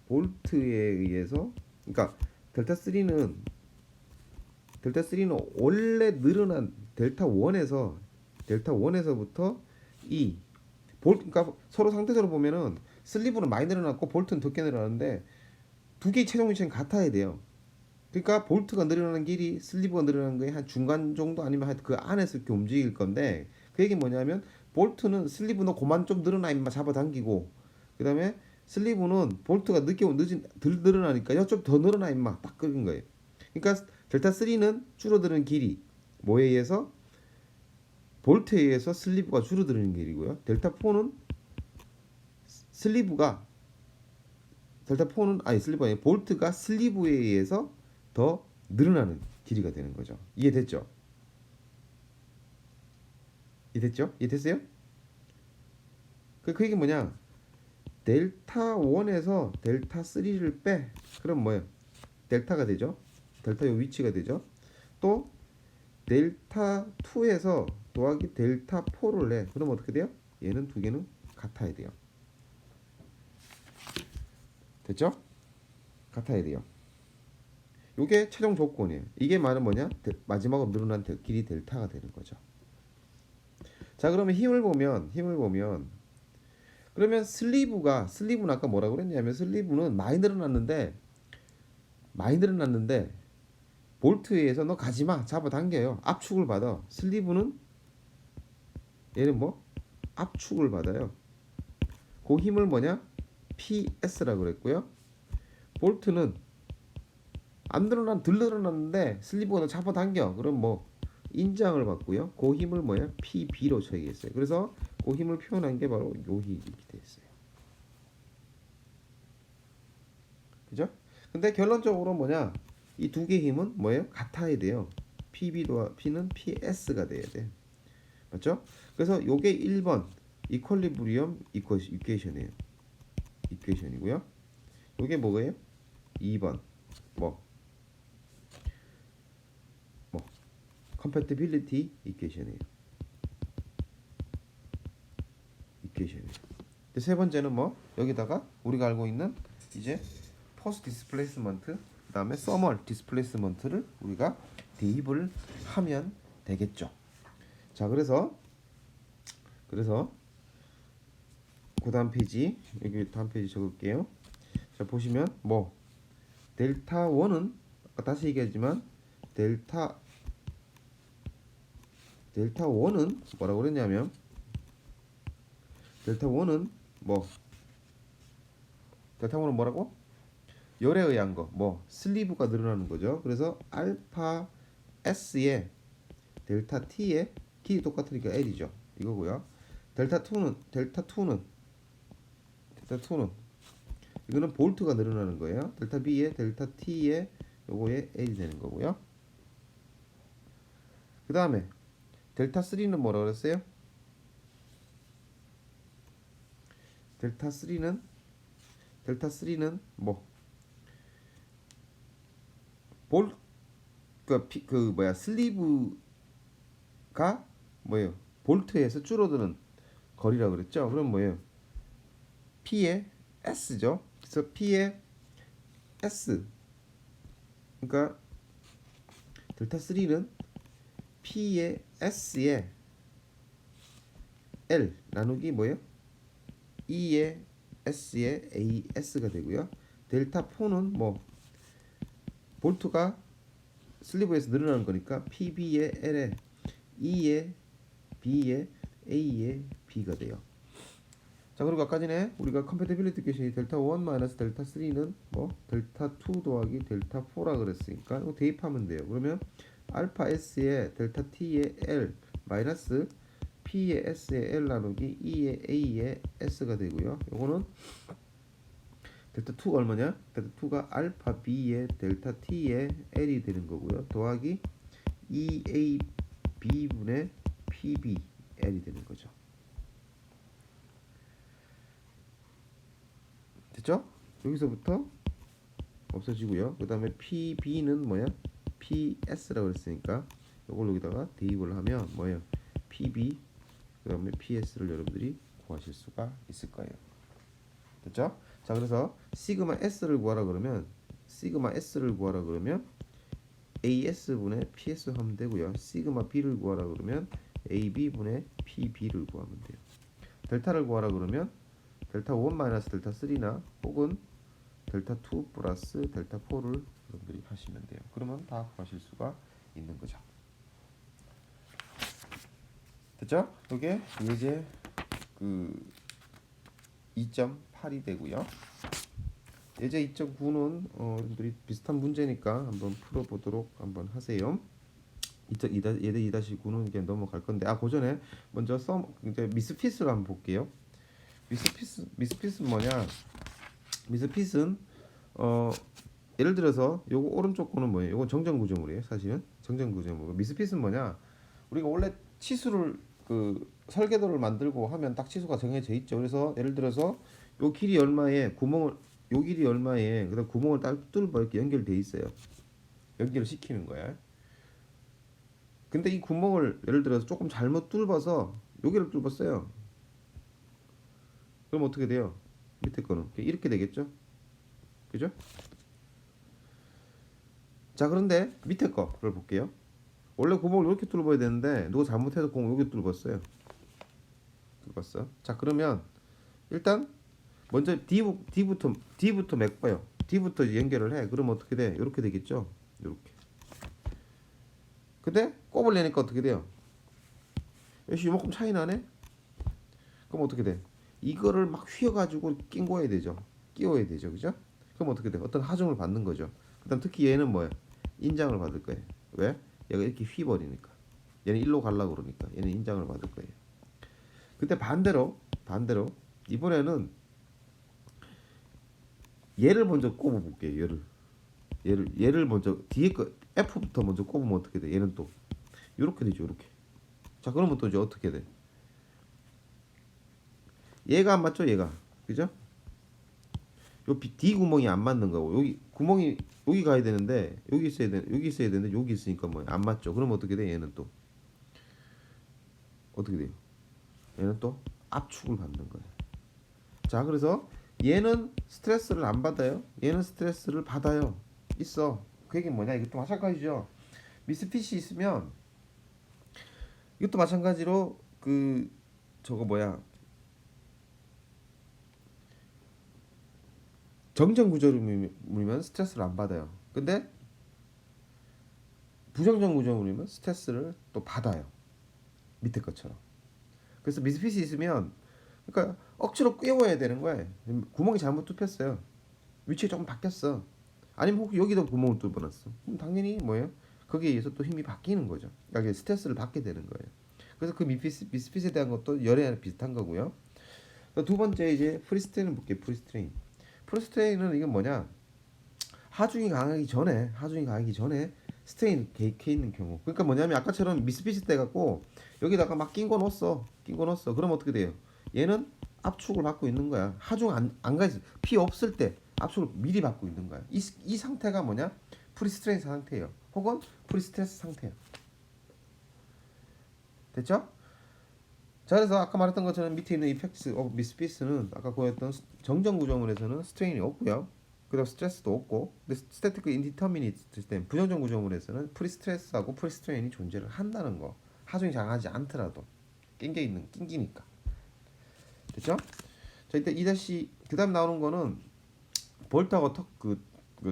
S1: 볼트에 의해서 그러니까 델타 3는 원래 늘어난 델타 1에서부터 그러니까 서로 상대적으로 보면은 슬리브는 많이 늘어났고 볼트는 적게 늘어났는데 두 개의 최종 위치는 같아야 돼요. 그러니까 볼트가 늘어나는 길이 슬리브가 늘어나는 거에 한 중간 정도 아니면 한 그 안에서 이렇게 움직일 건데 그 얘기 뭐냐면 볼트는 슬리브 너 그만 좀 늘어나 임마 잡아당기고 그 다음에 슬리브는 볼트가 덜 늘어나니까 이쪽 더 늘어나 임마 딱 그런 거예요. 그러니까 델타 3는 줄어드는 길이 뭐에 의해서 볼트에 의해서 슬리브가 줄어드는 길이고요. 슬리브가 슬리브 아니 볼트가 슬리브에 의해서 더 늘어나는 길이가 되는 거죠. 이해됐죠? 이해됐어요? 그 얘기 뭐냐? 델타 1에서 델타 3를 빼. 그럼 뭐예요? 델타가 되죠. 델타 요 위치가 되죠. 또 델타 2에서 더하기 델타 4를 내. 그럼 어떻게 돼요? 얘는 두 개는 같아야 돼요. 됐죠? 같아야 돼요. 요게 최종 조건이에요. 이게 말은 뭐냐? 마지막으로 늘어난 길이 델타가 되는 거죠. 자, 그러면 힘을 보면 그러면 슬리브는 아까 뭐라고 그랬냐면 슬리브는 많이 늘어났는데 볼트에 의해서 너 가지마 잡아당겨요. 압축을 받아. 슬리브는 얘는 뭐? 압축을 받아요. 그 힘을 뭐냐? PS라고 그랬고요. 볼트는 덜 늘어났는데 슬리브가 너 잡아당겨. 그럼 뭐 인장을 받고요. 그 힘을 뭐야? PB로 처리했어요. 그래서 그 힘을 표현한 게 바로 요 힘이 이렇게 돼 있어요. 그죠? 근데 결론적으로 뭐냐? 이 두 개의 힘은 뭐예요? 같아야 돼요. P는 PS가 돼야 돼. 맞죠? 그래서 요게 1번 이퀄리브리엄 이퀘이션이에요. 이퀘이션이고요. 요게 뭐예요? 2번 뭐 compatibility 이퀘이션이에요. 세 번째는 뭐 여기다가 우리가 알고 있는 이제 포스트 디스플레이스먼트 그다음에 서멀 디스플레이스먼트를 우리가 대입을 하면 되겠죠. 자, 그래서 그다음 페이지 여기 다음 페이지 적을게요. 자, 보시면 뭐 델타 1은 다시 얘기하지만 델타 1은 뭐라고 그랬냐면 델타 1은 뭐 델타 1은 뭐라고? 열에 의한 거, 뭐 슬리브가 늘어나는 거죠. 그래서 알파 S에 델타 T의 길이 똑같으니까 L이죠. 이거고요. 델타 2는 이거는 볼트가 늘어나는 거예요. 델타 B에 델타 T에 요거에 L이 되는 거고요. 그 다음에 델타 3는 뭐라 그랬어요? 델타 3는 뭐 볼, 그 뭐야 슬리브가 뭐예요? 볼트에서 줄어드는 거리라 그랬죠. 그럼 뭐예요? P의 S죠. 그래서 P의 S, 그러니까 델타 3는 P의 S의 L 나누기 뭐예요? E의 S의 AS가 되고요. 델타 4는 뭐 볼트가 슬리브에서 늘어나는 거니까 PB의 L에 E의 B의 A의 B가 돼요. 자, 그리고 아까 전에 우리가 컴패티빌리티 퀘션이 델타 1 마이너스 델타 3는 뭐 델타 2 더하기 델타 4라 그랬으니까 이거 대입하면 돼요. 그러면 알파 S의 델타 T의 L 마이너스 P의 S의 L 나누기 E의 A의 S가 되고요. 요거는 델타 2가 얼마냐? 델타 2가 알파 B의 델타 T의 L이 되는 거고요. 더하기 EAB분의 PBL이 되는 거죠. 됐죠? 여기서부터 없어지고요. 그 다음에 PB는 뭐야? PS라고 했으니까 이걸 여기다가 대입을 하면 뭐예요? PB 그 다음에 PS를 여러분들이 구하실 수가 있을 거예요. 됐죠? 자, 그래서 시그마 S를 구하라 그러면 AS분의 PS 하면 되고요. 시그마 B를 구하라 그러면 AB분의 PB를 구하면 돼요. 델타를 구하라 그러면 델타 1 마이너스 델타 3나 혹은 델타 2 플러스 델타 4를 여러분들이 하시면 돼요. 그러면 다 구하실 수가 있는 거죠. 됐죠? 이게 예제 그 2.8이 되고요. 예제 2.9는 여러분들이 비슷한 문제니까 한번 풀어보도록 한번 하세요. 예제 2-9는 이게 넘어갈 건데 그 전에 먼저 이제 미스핏을 한번 볼게요. 미스핏은 뭐냐? 미스핏은 예를 들어서 요거 오른쪽 거는 뭐예요? 요건 정전구조물이에요. 사실은 정전구조물. 미스핏은 뭐냐? 우리가 원래 치수를 그 설계도를 만들고 하면 딱 치수가 정해져 있죠. 그래서 예를 들어서 요 길이 얼마에 구멍을 요 길이 얼마에 그다음 구멍을 딱 뚫어 이렇게 연결돼 있어요. 연결을 시키는 거야. 근데 이 구멍을 예를 들어서 조금 잘못 뚫어서 여기를 뚫었어요. 그럼 어떻게 돼요? 밑에 거는 이렇게 되겠죠? 그죠? 자, 그런데 밑에 거를 볼게요. 원래 구멍을 이렇게 뚫어야 되는데 누가 잘못해서 구멍을 여기 뚫었어요. 뚫었어. 자, 그러면 일단 먼저 D부터 메꿔요. D부터 연결을 해. 그러면 어떻게 돼? 이렇게 되겠죠? 이렇게. 근데 꼽을 내니까 어떻게 돼요? 역시 이만큼 차이 나네? 그럼 어떻게 돼? 이거를 막 휘어가지고 끼워야 되죠. 그죠? 그럼 어떻게 돼? 어떤 하중을 받는 거죠. 그다음 특히 얘는 뭐야? 인장을 받을 거예요. 왜? 얘가 이렇게 휘버리니까. 얘는 일로 가려고 그러니까 얘는 인장을 받을 거예요. 근데 반대로 이번에는 얘를 먼저 꼽아 볼게요. 얘를 먼저 뒤에 거 F부터 먼저 꼽으면 어떻게 돼? 얘는 또 이렇게 되죠. 이렇게. 자, 그러면 또 이제 어떻게 돼? 얘가 안 맞죠? 얘가. 그죠? 요 D 구멍이 안 맞는 거고 여기 구멍이 여기 가야 되는데 여기 있어야 되는데 여기 있으니까 뭐 안 맞죠. 그럼 어떻게 돼? 얘는 또 어떻게 돼요? 얘는 또 압축을 받는 거예요. 자, 그래서 얘는 스트레스를 안 받아요. 얘는 스트레스를 받아요. 있어. 그 얘기는 뭐냐? 이것도 마찬가지죠. 미스핏이 있으면 이것도 마찬가지로 그 저거 뭐야? 정전 구조물이면 스트레스를 안 받아요. 근데 부정전 구조물이면 스트레스를 또 받아요. 밑에 것처럼. 그래서 미스핏이 있으면 그러니까 억지로 끼워야 되는 거예요. 구멍이 잘못 뚫혔어요. 위치가 조금 바뀌었어. 아니면 혹시 여기도 구멍을 뚫어놨어. 그럼 당연히 뭐예요? 거기에 의해서 또 힘이 바뀌는 거죠. 그러니까 스트레스를 받게 되는 거예요. 그래서 그 미스핏에 대한 것도 열에 비슷한 거고요. 두 번째 이제 프리스트레인 볼게요. 프리스트레인. 프리스트레인은 이건 뭐냐? 하중이 강하기 전에 스트레인 개입해 있는 경우. 그러니까 뭐냐면 아까처럼 미스핏이 돼 갖고 여기다가 막 낀 거 넣었어. 그럼 어떻게 돼요? 얘는 압축을 받고 있는 거야. 하중 안 가 있어. 피 없을 때 압축을 미리 받고 있는 거야. 이 상태가 뭐냐? 프리스트레인 상태예요. 혹은 프리스트레스 상태예요. 됐죠? 자, 그래서 아까 말했던 것처럼 밑에 있는 이펙트 오브 미스피스는 아까 보였던 정정 구조물에서는 스트레인이 없고요. 그다음 스트레스도 없고, 근데 스태틱 인디터미니트 시스템 부정정 구조물에서는 프리스트레스하고 프리스트레인이 존재를 한다는 거. 하중이 장하지 않더라도 낑기니까. 됐죠? 자, 이때 그다음 나오는 거는 볼트하고 그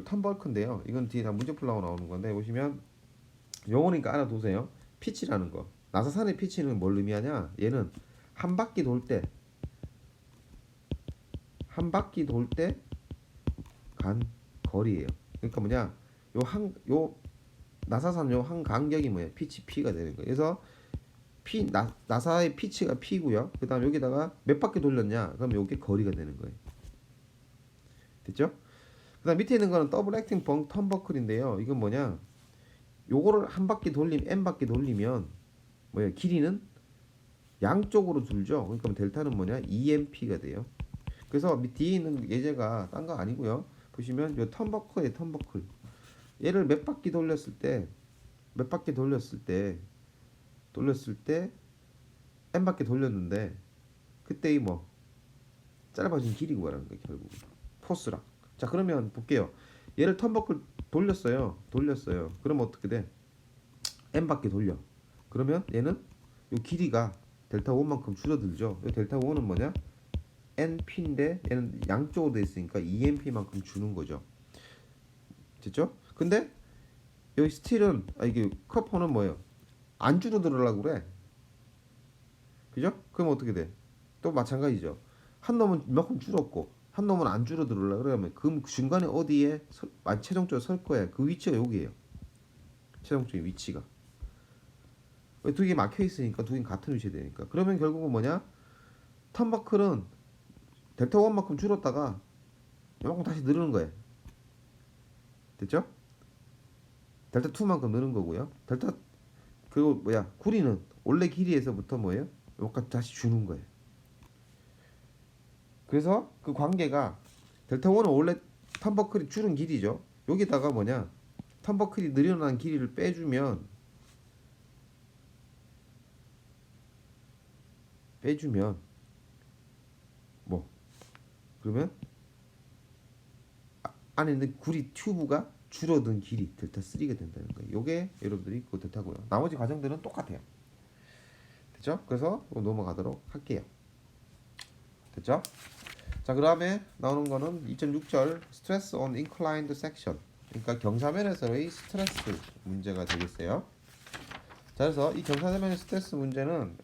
S1: 턴벌크인데요. 이건 뒤에 다 문제 풀라고 나오는 건데 보시면 영어니까 알아두세요. 피치라는 거. 나사산의 피치는 뭘 의미하냐? 얘는 한 바퀴 돌 때 간 거리예요. 그러니까 뭐냐? 요 나사산 요 한 간격이 뭐야? 피치 P가 되는 거예요. 그래서 나사의 피치가 P고요. 그다음 여기다가 몇 바퀴 돌렸냐? 그럼 요게 거리가 되는 거예요. 됐죠? 그다음 밑에 있는 거는 더블 액팅 턴버클인데요. 이건 뭐냐? 요거를 한 바퀴 n 바퀴 돌리면 뭐야? 길이는 양쪽으로 줄죠. 그러니까 델타는 뭐냐? EMP가 돼요. 그래서 뒤에 있는 예제가 딴 거 아니고요. 보시면 요 턴버클. 얘를 몇 바퀴 돌렸을 때 n 바퀴 돌렸는데 그때 이 짧아진 길이고 말하는 거예요, 결국. 포스랑. 자, 그러면 볼게요. 얘를 턴버클 돌렸어요. 그러면 어떻게 돼? n 바퀴 돌려. 그러면 얘는 요 길이가 델타 5만큼 줄어들죠. 요 델타 5는 뭐냐? NP인데 얘는 양쪽으로 돼 있으니까 EMP만큼 주는 거죠. 됐죠? 근데 여기 스틸은 이게 커퍼는 뭐예요? 안 줄어들으려고 그래. 그죠? 그럼 어떻게 돼? 또 마찬가지죠. 한 놈은 이만큼 줄었고 한 놈은 안 줄어들으려고 그러면 그 중간에 어디에 최종적으로 설 거야. 그 위치가 여기예요. 최종적인 위치가. 두 개 막혀 있으니까 두 개 같은 위치에 되니까. 그러면 결국은 뭐냐? 턴버클은 델타 1만큼 줄었다가 이만큼 다시 늘는 거예요. 됐죠? 델타 2만큼 느는 거고요. 그리고 구리는 원래 길이에서부터 뭐예요? 요까지 다시 주는 거예요. 그래서 그 관계가 델타 1은 원래 턴버클이 줄은 길이죠. 여기다가 턴버클이 늘어난 길이를 빼주면 그러면 안에 있는 구리 튜브가 줄어든 길이 델타 3가 된다는 거예요. 요게 여러분들이 그 델타고요. 나머지 과정들은 똑같아요. 됐죠? 그래서 넘어가도록 할게요. 됐죠? 자, 그 다음에 나오는 거는 2.6절 스트레스 on inclined section. 그러니까 경사면에서의 스트레스 문제가 되겠어요. 자, 그래서 이 경사면의 스트레스 문제는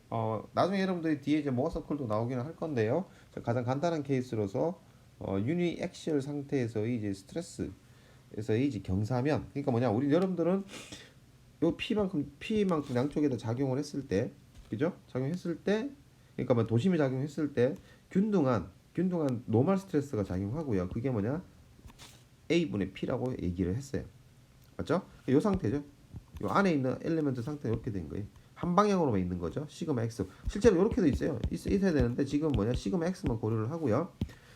S1: 나중에 여러분들이 뒤에 이제 모어 서클도 나오기는 할 건데요. 가장 간단한 케이스로서 유니 액시얼 상태에서의 이제 스트레스에서의 이제 경사면. 그러니까 뭐냐? 우리 여러분들은 요 P만큼 양쪽에다 작용을 했을 때, 그죠? 작용했을 때, 그러니까 도심이 작용했을 때 균등한 노멀 스트레스가 작용하고요. 그게 뭐냐? A분의 P라고 얘기를 했어요. 맞죠? 이 상태죠. 요 안에 있는 엘리먼트 상태는 이렇게 된 거예요. 한 방향으로만 있는 거죠. 시그마 X. 실제로 이렇게도 있어요. 있어야 되는데 지금 시그마 X만 고려를 하고요.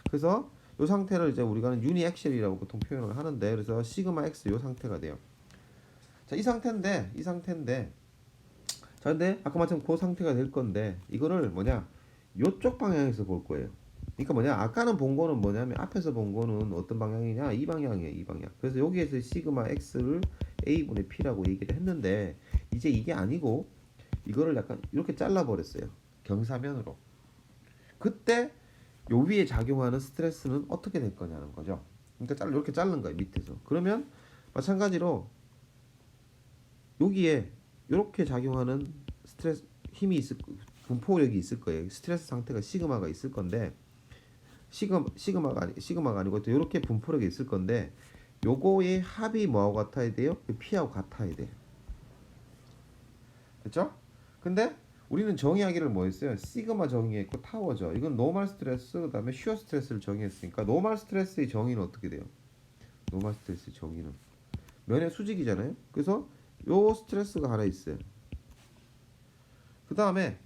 S1: 그래서 이 상태를 이제 우리가 유니 액셀이라고 보통 표현을 하는데, 그래서 시그마 X 이 상태가 돼요. 자, 이 상태인데 자, 근데 아까 말처럼 그 상태가 될 건데 이거를 요쪽 방향에서 볼 거예요. 그러니까 아까는 본 거는 뭐냐면 앞에서 본 거는 어떤 방향이냐? 이 방향이에요, 이 방향. 그래서 여기에서 시그마 X를 A분의 P라고 얘기를 했는데 이제 이게 아니고 이거를 약간 이렇게 잘라 버렸어요. 경사면으로. 그때 요 위에 작용하는 스트레스는 어떻게 될 거냐는 거죠. 그러니까 이렇게 자른 거예요, 밑에서. 그러면 마찬가지로 여기에 이렇게 작용하는 스트레스 힘이 분포력이 있을 거예요. 스트레스 상태가 시그마가 있을 건데 시그마가 아니고 또 이렇게 분포력이 있을 건데 요거의 합이 뭐하고 같아야 돼요? P하고 같아야 돼. 됐죠? 근데 우리는 정의하기를 뭐 했어요? 시그마 정의했고 타워죠. 이건 노멀 스트레스 그다음에 슈어 스트레스를 정의했으니까 노멀 스트레스의 정의는 어떻게 돼요? 노멀 스트레스의 정의는 면의 수직이잖아요. 그래서 요 스트레스가 하나 있어요. 그 다음에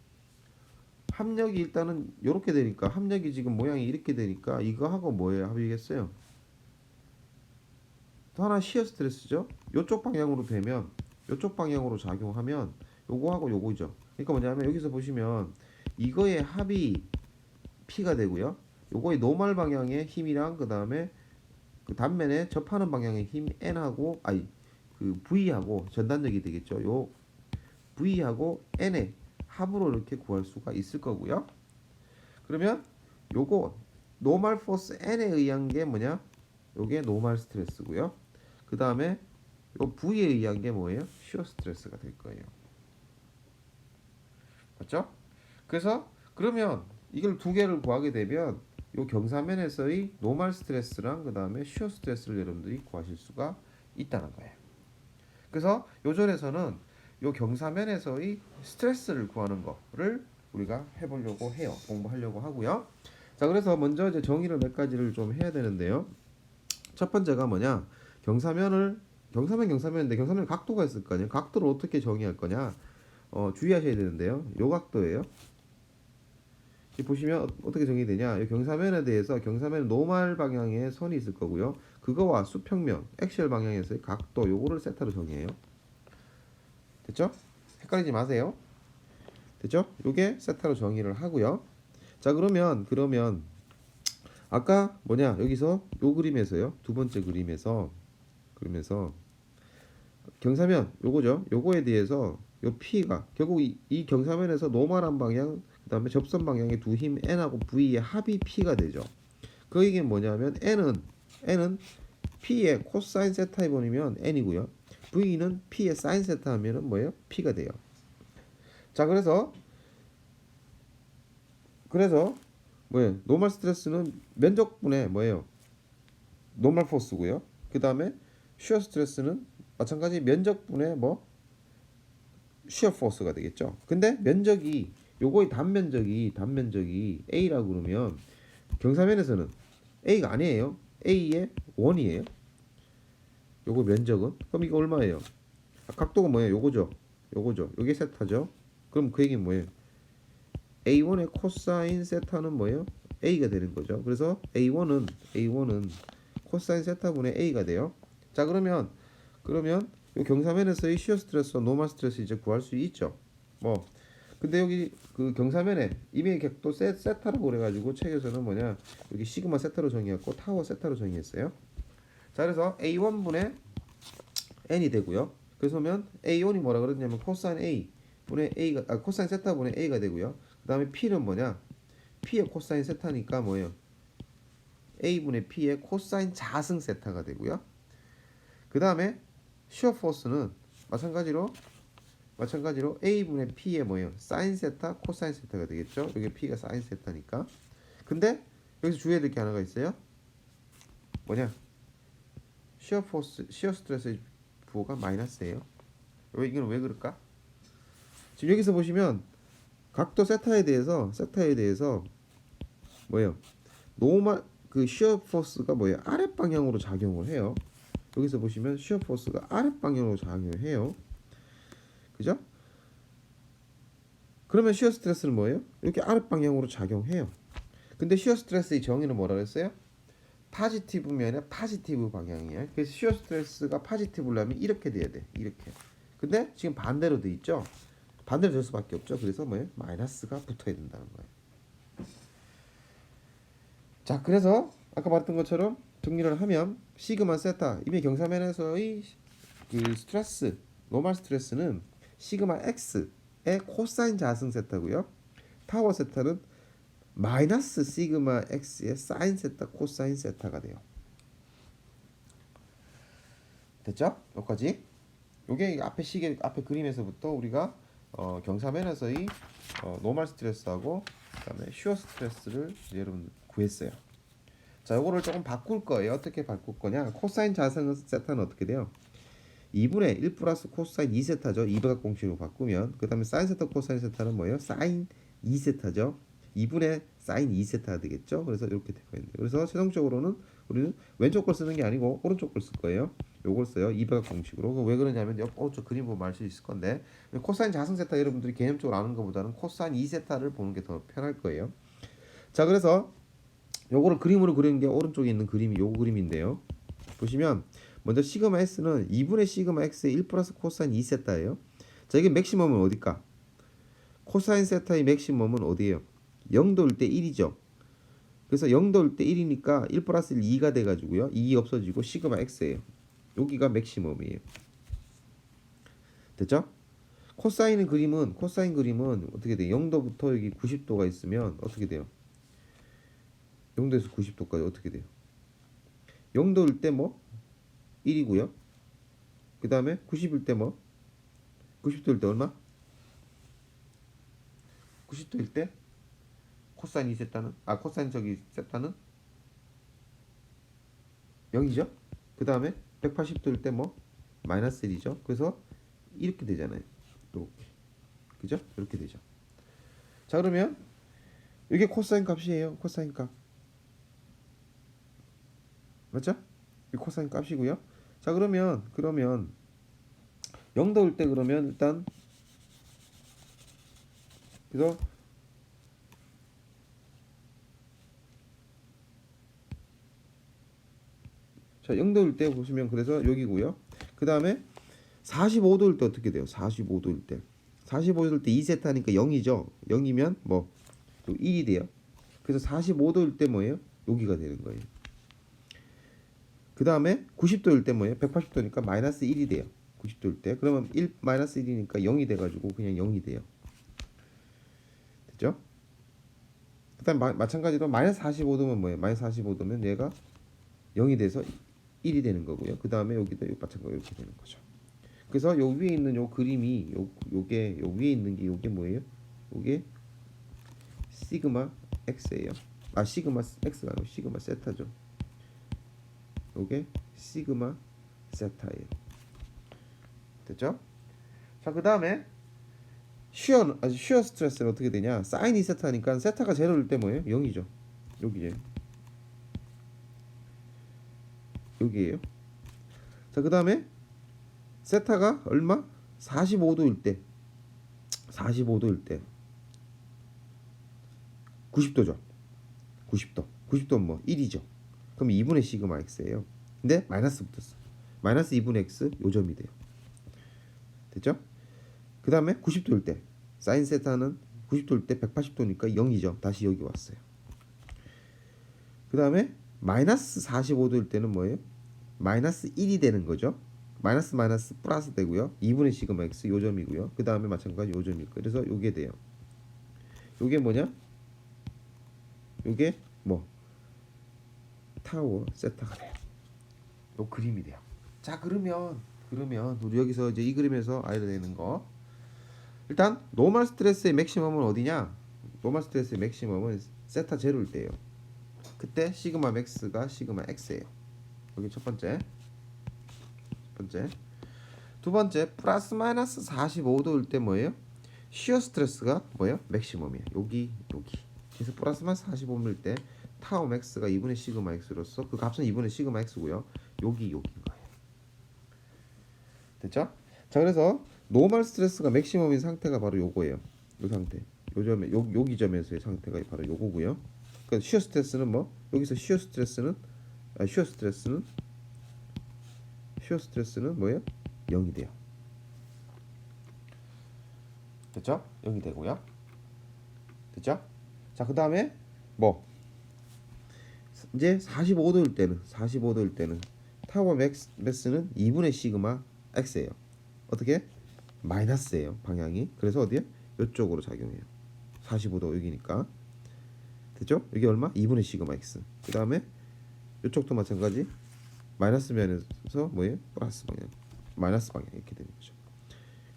S1: 합력이 일단은 이렇게 되니까 합력이 지금 모양이 이렇게 되니까 이거하고 뭐예요? 합이겠어요? 또 하나 시어 스트레스죠. 요쪽 방향으로 되면 요쪽 방향으로 작용하면 요거하고 요거죠. 그러니까 뭐냐면 여기서 보시면 이거의 합이 P가 되고요. 요거의 노멀 방향의 힘이랑 그 다음에 그 단면에 접하는 방향의 힘 N하고 그 V하고 전단력이 되겠죠. 요 V하고 N의 합으로 이렇게 구할 수가 있을 거고요. 그러면 요거 노멀 포스 N에 의한 게 뭐냐? 요게 노멀 스트레스고요. 그 다음에 요 V에 의한 게 뭐예요? 슈어 스트레스가 될 거예요. 맞죠? 그래서 그러면 이걸 두 개를 구하게 되면 요 경사면에서의 노멀 스트레스랑 그 다음에 슈어 스트레스를 여러분들이 구하실 수가 있다는 거예요. 그래서 요절에서는 요 경사면에서의 스트레스를 구하는 거를 우리가 해보려고 해요. 공부하려고 하고요. 자, 그래서 먼저 이제 정의를 몇 가지를 좀 해야 되는데요. 첫 번째가 뭐냐? 경사면인데 경사면 각도가 있을 거 아니에요. 각도를 어떻게 정의할 거냐? 주의하셔야 되는데요. 요 각도예요. 보시면 어떻게 정의되냐? 이 경사면에 대해서 경사면 노멀 방향의 선이 있을 거고요. 그거와 수평면, 엑시얼 방향에서의 각도 요거를 세타로 정의해요. 됐죠? 헷갈리지 마세요. 됐죠? 요게 세타로 정의를 하고요. 자, 그러면 아까 뭐냐? 여기서 요 그림에서요. 두 번째 그림에서 경사면 요거죠. 요거에 대해서 요 P가 결국 이 경사면에서 노멀한 방향 그다음에 접선 방향의 두 힘 N하고 V의 합이 P가 되죠. 그 얘기는 뭐냐면 N은 P의 코사인 세타에 버리면 N이고요. V는 P의 사인 세타 하면은 뭐예요? P가 돼요. 자, 그래서 뭐예요? 노멀 스트레스는 면적분의 뭐예요? 노멀 포스고요. 그 다음에 슈어 스트레스는 마찬가지 면적분의 뭐 슈어 포스가 되겠죠. 근데 면적이 요거의 단면적이 A라고 그러면 경사면에서는 A가 아니에요. A의 1이에요. 요거 면적은 그럼 이거 얼마예요? 각도가 뭐예요? 요거죠. 요게 세타죠. 그럼 그 얘기는 뭐예요? A1의 코사인 세타는 뭐예요? A가 되는 거죠. 그래서 A1은 코사인 세타분의 A가 돼요. 자, 그러면 요 경사면에서의 시어 스트레스와 노멀 스트레스 이제 구할 수 있죠. 뭐 근데 여기 그 경사면에 이미 또 세타라고 그래가지고 책에서는 뭐냐 여기 시그마 세타로 정의했고 타워 세타로 정의했어요. 자, 그래서 A1분의 N이 되고요. 그래서 면 A1이 뭐라 그러냐면 코사인 A 분의 A가 코사인 세타 분의 A가 되고요. 그 다음에 P는 뭐냐? P의 코사인 세타니까 뭐예요? A분의 P의 코사인 자승 세타가 되고요. 그 다음에 시어 포스는 마찬가지로 A분의 P의 뭐예요? 사인 세타, 코사인 세타가 되겠죠. 여기 P가 사인 세타니까. 근데 여기서 주의해야 될 게 하나가 있어요. 뭐냐? 시어 스트레스의 부호가 마이너스예요. 이건 왜 그럴까? 지금 여기서 보시면 각도 세타에 대해서 뭐예요? 노멀 그 시어 포스가 뭐예요? 아랫 방향으로 작용을 해요. 여기서 보시면 시어 포스가 아랫 방향으로 작용을 해요. 그죠? 그러면 시어 스트레스는 뭐예요? 이렇게 아랫 방향으로 작용해요. 근데 시어 스트레스의 정의는 뭐라 그랬어요? 파지티브 면의 파지티브 방향이에요. 그래서 시어 스트레스가 파지티브라면 이렇게 돼야 돼. 이렇게. 근데 지금 반대로 돼 있죠? 반대로 될 수밖에 없죠. 그래서 뭐예요? 마이너스가 붙어야 된다는 거예요. 자, 그래서 아까 말했던 것처럼 정리를 하면 시그마 세타 이미 경사면에서의 그 스트레스 노멀 스트레스는 시그마 x의 코사인 자승 세타고요. 타워 세타는 마이너스 시그마 x의 사인 세타 코사인 세타가 돼요. 됐죠? 여기까지. 요게 앞에 그림에서부터 우리가 경사면에서의 노멀 스트레스하고 그다음에 슈어 스트레스를 여러분 구했어요. 자, 요거를 조금 바꿀 거예요. 어떻게 바꿀 거냐? 코사인 자선 세타는 어떻게 돼요? 2분의 1 플러스 코사인 2세타죠. 200공식으로 바꾸면. 그 다음에 사인 세타 코사인 세타는 뭐예요? 사인 2세타죠. 2분의 사인 2세타가 되겠죠. 그래서 이렇게 되어 있는데, 그래서 최종적으로는 우리는 왼쪽 걸 쓰는 게 아니고 오른쪽 걸 쓸 거예요. 요걸 써요. 200공식으로. 왜 그러냐면 오른쪽 그림 보면 알 수 있을 건데, 코사인 자선 세타 여러분들이 개념적으로 아는 것보다는 코사인 2세타를 보는 게 더 편할 거예요. 자, 그래서 요거를 그림으로 그리는 게 오른쪽에 있는 그림이 요 그림인데요. 보시면 먼저 시그마 s는 2분의 시그마 x의 1 플러스 코사인 2세타예요. 자, 이게 맥시멈은 어딜까? 코사인 세타의 맥시멈은 어디예요? 0도일 때 1이죠. 그래서 0도일 때 1이니까 1 플러스 1 2가 돼가지고요. 2 없어지고 시그마 x예요. 여기가 맥시멈이에요. 됐죠? 코사인 그림은 어떻게 돼요? 0도부터 여기 90도가 있으면 어떻게 돼요? 0도에서 90도까지 어떻게 돼요? 0도일 때 뭐? 1이고요. 그 다음에 90일 때 뭐? 90도일 때 얼마? 90도일 때 코사인 2세타는 코사인 세타는 0이죠. 그 다음에 180도일 때 뭐? 마이너스 1이죠. 그래서 이렇게 되잖아요. 이렇게. 그죠? 이렇게 되죠. 자, 그러면 이게 코사인 값이에요. 코사인 값. 맞죠? 이 코사인 값이고요. 자, 그러면 0도일 때 그러면 일단 그래서 자, 0도일 때 보시면 그래서 여기고요. 그 다음에 45도일 때 어떻게 돼요? 45도일 때 2세타니까 0이죠. 0이면 뭐 1이 돼요. 그래서 45도일 때 뭐예요? 여기가 되는 거예요. 그 다음에 90도일 때 뭐예요? 180도니까 마이너스 1이 돼요. 90도일 때. 그러면 1 마이너스 1이니까 0이 돼가지고 그냥 0이 돼요. 됐죠? 그 다음 마찬가지로 마이너스 45도면 뭐예요? 마이너스 45도면 얘가 0이 돼서 1이 되는 거고요. 그 다음에 여기도 마찬가지로 이렇게 되는 거죠. 그래서 요 위에 있는 요 그림이 요게 요 위에 있는 게 요게 뭐예요? 요게 시그마 x예요. 시그마 x가 아니고 시그마 세타죠. 요게 시그마 세타예요. 됐죠? 자, 그 다음에 쉬어 스트레스는 어떻게 되냐? 사인 2세타니까 세타가 제로일 때 뭐예요? 0이죠. 여기에 여기에요. 자, 그 다음에 세타가 얼마? 45도일 때 90도죠. 90도는 뭐 1이죠. 그럼 2분의 시그마 x예요. 근데 마이너스 붙었어. 마이너스 2분의 x 요점이 돼요. 됐죠? 그 다음에 90도일 때 사인 세타는 90도일 때 180도니까 0이죠. 다시 여기 왔어요. 그 다음에 마이너스 45도일 때는 뭐예요? 마이너스 1이 되는 거죠. 마이너스 플러스 되고요. 2분의 시그마 x 요점이고요. 그 다음에 마찬가지 요점일 거예요. 그래서 요게 돼요. 요게 뭐냐? 요게 뭐 타워 세타가 돼요. 요 그림이 돼요. 자, 그러면 우리 여기서 이제 이 그림에서 알아야 되는 거, 일단 노멀 스트레스의 맥시멈은 어디냐? 노멀 스트레스의 맥시멈은 세타 제로일 때예요. 그때 시그마 맥스가 시그마 x예요. 여기 첫 번째. 두 번째, 플러스 마이너스 45도일 때 뭐예요? 시어 스트레스가 뭐예요? 맥시멈이에요. 여기. 그래서 플러스 마이너스 45도일 때 타워 맥스가 2분의 시그마 x로서 그 값은 2분의 시그마 x고요. 여기인 거예요. 됐죠? 자, 그래서 노멀 스트레스가 맥시멈인 상태가 바로 요거예요. 요 상태. 요 점에 여기 점에서의 상태가 바로 요거고요. 그러니까 시어 스트레스는 뭐? 여기서 시어 스트레스는 뭐예요? 0이 돼요. 됐죠? 0이 되고요. 됐죠? 자, 그 다음에 뭐 이제 45도일 때는 타워 맥스는 2분의 시그마 x예요. 어떻게? 마이너스예요. 방향이. 그래서 어디에? 이쪽으로 작용해요. 45도 여기니까. 됐죠? 여기 얼마? 2분의 시그마 x. 그 다음에 이쪽도 마찬가지. 마이너스 면에서 뭐예요? 플러스 방향. 마이너스 방향 이렇게 되는 거죠.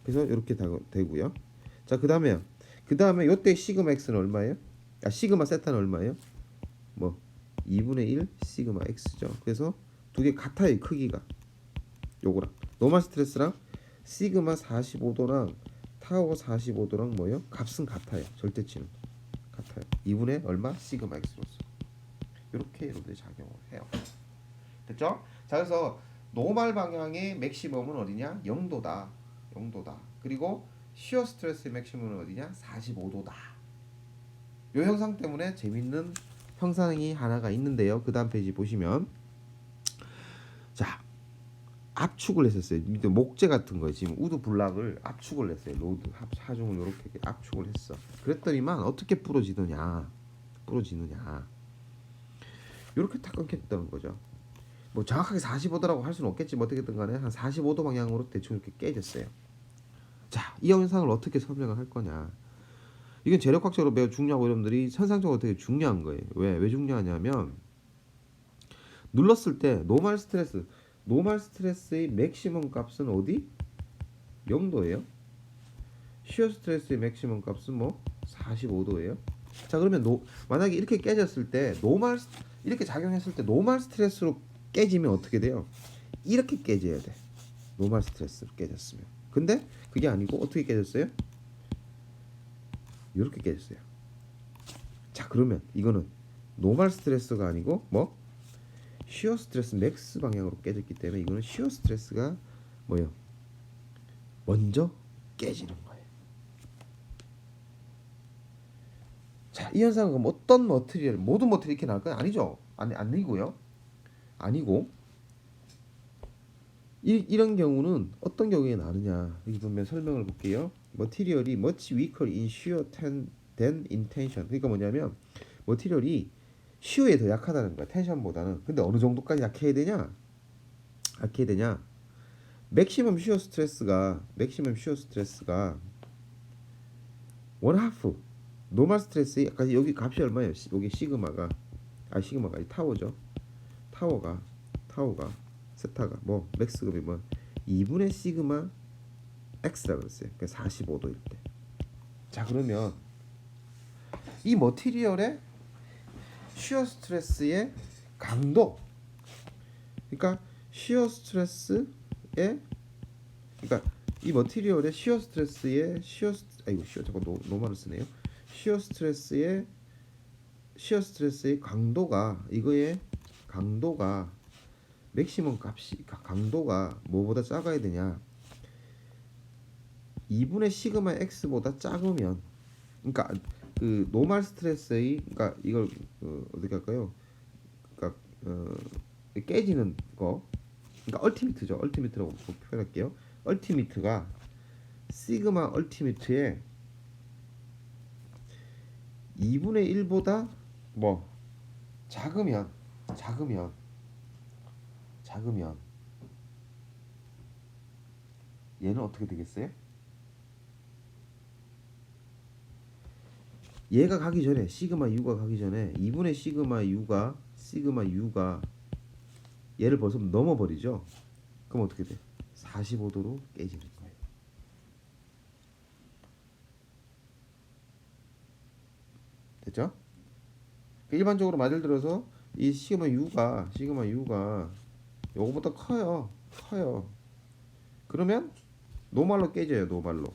S1: 그래서 이렇게 되고요. 자, 그 다음에 요때 시그마 x는 얼마예요? 시그마 세타는 얼마예요? 뭐 2분의 1 시그마 x죠. 그래서 두 개 같아요. 크기가 요거랑 노멀 스트레스랑 시그마 45도랑 타워 45도랑 뭐예요? 값은 같아요. 절대치는 같아요. 2분의 얼마? 시그마 x로서 이렇게 여러분들이 작용을 해요. 됐죠? 자, 그래서 노멀 방향의 맥시멈은 어디냐? 0도다. 0도다. 그리고 시어 스트레스의 맥시멈은 어디냐? 45도다. 이 형상 때문에 재밌는 형상이 하나가 있는데요. 그 다음 페이지 보시면 자, 압축을 했었어요. 밑에 목재 같은 거 지금 우드 블락을 압축을 했어요. 로드 하중을 이렇게 압축을 했어. 그랬더니만 어떻게 부러지느냐? 이렇게 탁 끊겼다는 거죠. 뭐 정확하게 45도라고 할 수는 없겠지만 어떻게든 간에 한 45도 방향으로 대충 이렇게 깨졌어요. 자, 이 현상을 어떻게 설명을 할 거냐? 이건 재력학적으로 매우 중요하고 여러분들이 선상적으로 되게 중요한 거예요. 왜 중요하냐면 눌렀을 때 노멀 스트레스의 맥시멈 값은 어디? 0도예요. 시어 스트레스의 맥시멈 값은 뭐 45도예요. 자, 그러면 만약에 이렇게 깨졌을 때 이렇게 작용했을 때 노멀 스트레스로 깨지면 어떻게 돼요? 이렇게 깨져야 돼. 노멀 스트레스로 깨졌으면. 근데 그게 아니고 어떻게 깨졌어요? 이렇게 깨졌어요. 자, 그러면 이거는 노멀 스트레스가 아니고 뭐 시어 스트레스 맥스 방향으로 깨졌기 때문에 이거는 시어 스트레스가 뭐예요? 먼저 깨지는 거예요. 자, 이 현상은 그럼 어떤 머티리얼, 모든 머티리얼 이렇게 나올까요? 아니죠. 아니고요. 아니고 이런 경우는 어떤 경우에 나느냐? 여기 보면 설명을 볼게요. 머티리얼이 much weaker in shear than in tension. 그러니까 뭐냐면 머티리얼이 시어에 더 약하다는 거야. 텐션보다는. 근데 어느 정도까지 약해야 되냐? 맥시멈 시어 스트레스가 원 하프 노멀 스트레스 아까 여기 값이 얼마예요? 여기 시그마가 아니 타워죠. 타워가 세타가 뭐 맥스급이 뭐 2분의 시그마 x라 그랬어요. 그러니까 45도일 때. 자, 그러면 이 머티리얼의 시어 스트레스의 강도, 그러니까 시어 스트레스의 그러니까 이 머티리얼의 시어 스트레스의 잠깐 노말을 쓰네요. 시어 스트레스의 강도가 이거의 강도가 맥시멈 값이 강도가 뭐보다 작아야 되냐? 2분의 시그마 x보다 작으면, 그러니까 그 노멀 스트레스의 그러니까 이걸 어떻게 할까요? 그러니까 깨지는 거, 그러니까 얼티미트죠. 얼티미트라고 표현할게요. 얼티미트가 시그마 얼티미트의 2분의 1보다 뭐 작으면 얘는 어떻게 되겠어요? 얘가 가기 전에 시그마 u가 가기 전에 2분의 시그마 u가 얘를 벌써 넘어버리죠. 그럼 어떻게 돼? 45도로 깨지는 거예요. 됐죠? 일반적으로 예를 들어서 이 시그마 u가 요거보다 커요. 그러면 노말로 깨져요. 노말로.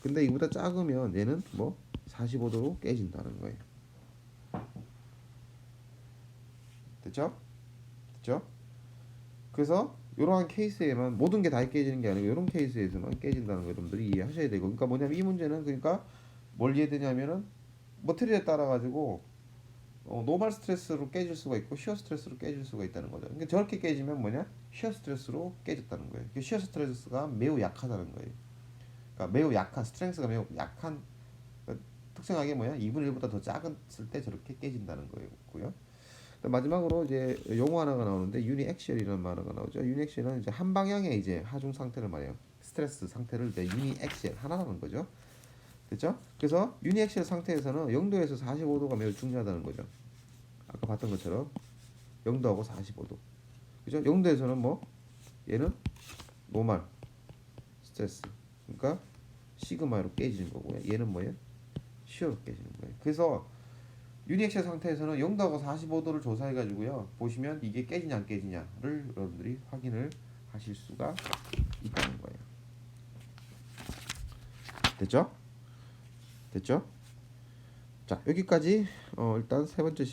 S1: 근데 이보다 작으면 얘는 뭐 45도로 깨진다는 거예요. 됐죠? 그래서 이러한 케이스에만 모든 게 다 깨지는 게 아니고 이런 케이스에서만 깨진다는 거 여러분들이 이해하셔야 되고, 그러니까 뭐냐면 이 문제는 그러니까 뭘 이해되냐면은 머티리얼에 따라 가지고 노멀 스트레스로 깨질 수가 있고 시어 스트레스로 깨질 수가 있다는 거죠. 그러니까 저렇게 깨지면 뭐냐? 시어 스트레스로 깨졌다는 거예요. 시어 스트레스가 매우 약하다는 거예요. 그러니까 매우 약한 스트렝스가 매우 약한 특성하게 뭐야? 2분의 1보다 더 작았을 때 저렇게 깨진다는 거고요. 마지막으로 이제 용어 하나가 나오는데 유니액시얼이라는 말가 나오죠. 유니액시얼은 이제 한 방향의 이제 하중 상태를 말해요. 스트레스 상태를 이제 유니액시얼 하나라는 거죠. 됐죠? 그래서 유니액시얼 상태에서는 0도에서 45도가 매우 중요하다는 거죠. 아까 봤던 것처럼 0도하고 45도. 그죠? 0도에서는 뭐 얘는 노멀 스트레스. 그러니까 시그마로 깨지는 거고요. 얘는 뭐예요? 시어로 깨지는 거예요. 그래서 유니액션 상태에서는 0도하고 45도를 조사해 가지고요. 보시면 이게 깨지냐 안 깨지냐를 여러분들이 확인을 하실 수가 있다는 거예요. 됐죠? 됐죠? 자, 여기까지 일단 세 번째